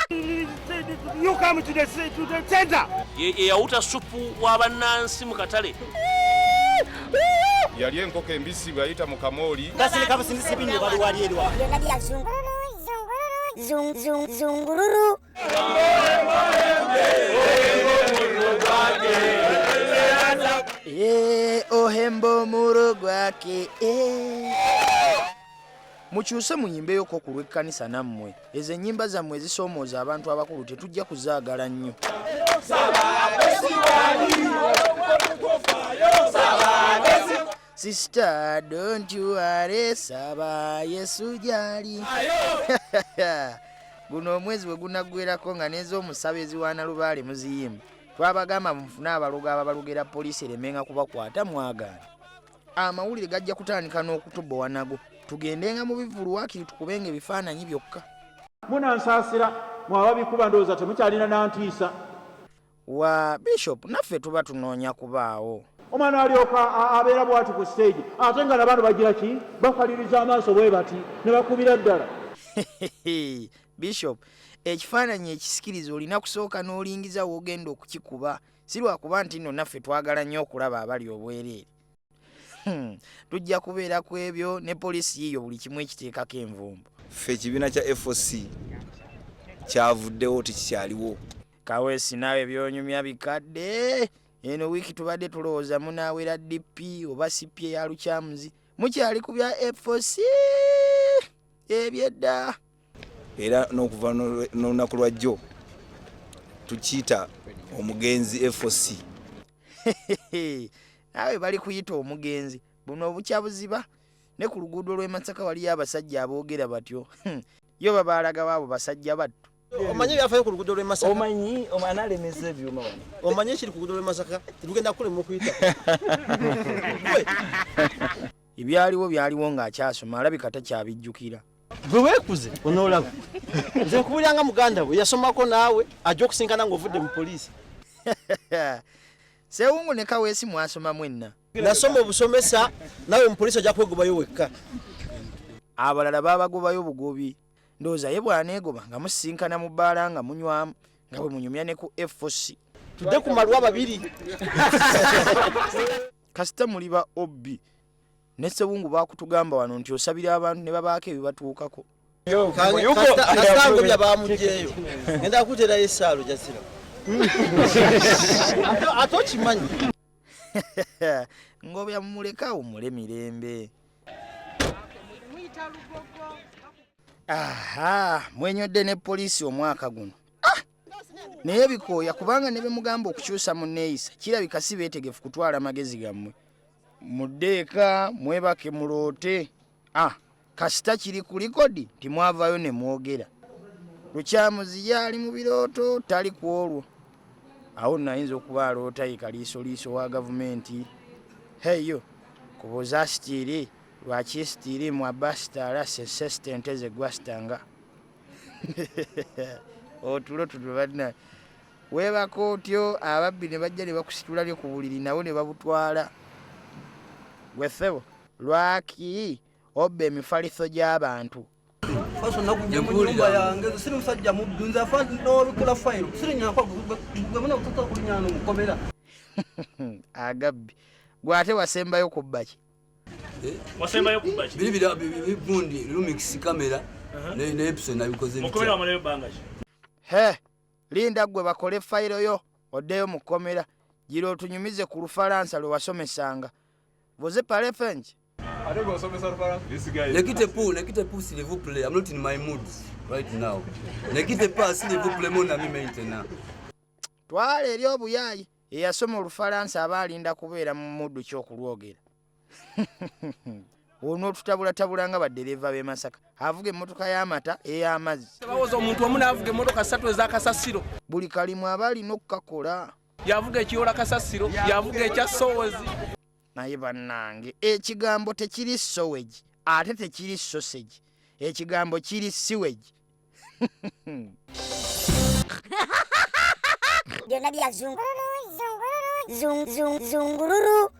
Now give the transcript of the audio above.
You come to the center. Ye yawuta supu w'abannansi mu katale. Yali enkoko embisi bwayita mu kamooli. Kasile kaba sindisi binyo bali wali edwa. Byonna bya zungururu. Ohembo muro gwake. Mukyuse munyimbeyo ku lw'ekkanisa nammwe. Ezo ennyimba zammwe zisoomooza abantu abakulu tetujja kuzaagala nnyo. Sister, don't you worry, saba Yesu gyali. Guno omwezi bwe gunaggwerako nga n'ez'omusaba eziwaana lubaale muziyimba. Twabagamba mufune abalogo ababalugera poliisi eremenga kubakwata mwagaana. Amawulire gajja kutandika n'okutubbowa nago. Tugendenga mu bivulu wakiri tukubenga ebifaananyi byokka. Munansaasira mwaba bikuba ndowooza temukyalina nantiisa. Wa Bishop naffe tuba tunoonya kubaawo. Omwana alyoka abeera bw'ati ku stage ate nga n'abantu bagira ki bakaliriza amaaso bwe bati ne bakubira ddala. Bishop, ekifaananyi ekisikiriza olina kusooka n'olingiza w'ogenda okukikuba. Si lwakuba nti nno naffe twagala nnyo okulaba abali obwereere. Tujja kubeera ku ebyo ne poliisi yiyo buli kimu ekiteekako envumbo. Ffe ekibiina kya FOC kyavuddewo tekikyaliwo. Kaweesi naawe byonyumya bikadde. Eno wiiki tubadde tulowooza munaawera DP oba CP ya lukyamuzi. Mukyali ku bya FOC ebyedda. Era n'okuva n'olunaku lwa jjo tukiyita omugenzi FOC. Nawe bali kuyita omugenzi. Buno obukyabuziba ne ku luguudo lw'e Masaka waliyo abasajja aboogera batyo. Yo babaalaga baabo basajja battu. Omanyi byafaayo ku luguudo lw'e Masaka? Omanyi analemesa ebyuma wano. Omanyi ekiri ku luguudo lw'e Masaka? Tugenda kulema okuyita. Byaliwo ng'akyasoma alabika takyabijjukira. Gwe weekuze onoolaba. Nze nkubuliranga muganda we yasomako naawe ajja okusinkana ng'ovudde mu poliisi. Sewungu ne Kaweesi mwasoma mwenna. Nasoma obusomesa nawe mu poliisi ajja kwegobayo wekka. Abalala baabagobayo bugobi. Ndowooza ye bw'aneegoba nga musisinkana mu bbaala nga munywamu nga bwe munyumya ne ku FOC. Tudde ku malwa babiri. Kasita muli ba obbi. Ne Sewungu baakutugamba wano nti osabira abantu ne babaako ebibatuukako. Kasango bya baamugyeyo. Ngenda kuteerayo essaalo jasira. Ate okimanyi. Ngobya mumulekawo mule mirembe. Mwenyodde ne poliisi omwaka guno. Naye bikooya kubanga ne bemugamba okukyusa mu neeyisa kirabika si beetegefu kutwala magezi gammwe. Muddeeka mwebake muloote. Kasita kiri ku likodi timwavayo ne mwogera. Lukyamuzi yali mu birooto tali ku olwo. Awo nayinza okuba aloota ye kaliisoliiso wa gavumenti. Heyo kubuuza sitiiri lwaki sitiiri mu abasitaala sesesitente ze gwasitanga. Otulo tutubadna. Weebako otyo ababbi ne bajja ne bakusitula lyo ku buliri nabo ne babutwala. Gwefebo lwaki obba emifaliso gy'abantu. Faso nakujja mu nyumba yange siri musajja mudunza afa n'obikola fayiro siri nyakwa gwe muna kutata kulinyana mukomera. Agabbi gwate wasembayo ku bbaki. Wasembayo ku bbaki. Biri bundi lumix kamera ne episode nabikoze bitya. Mukomera amaleyo bangaji. Linda gwe bakole fayiro yo oddeyo mukomera. Gira otunyumize ku Lufalansa lwe wasomesanga. Vous parlez French? Ne quittez pas s'il vous plaît. I'm not in my mood right now. Ne quittez pas s'il vous plaît mon ami maintenant. Twala eri obuyaayi eyasoma Olufalansa aba alinda kubeera mu muddu ky'okulwogera. Ono tutabula nga baddereeva b'e Masaka. Avuga emmotoka y'amata ey'amazzi. Bawoza omuntu omu n'avuga emmotoka 3 ez'akasasiro. Buli kalimu aba alina okukakola. Yavuga ekiyola kasasiro, yavuga ekya Sowezi. Naye bannange ekigambo tekiri sewage ate tekiri sausage. Ekigambo kiri sewage. Byonna bya zungururu.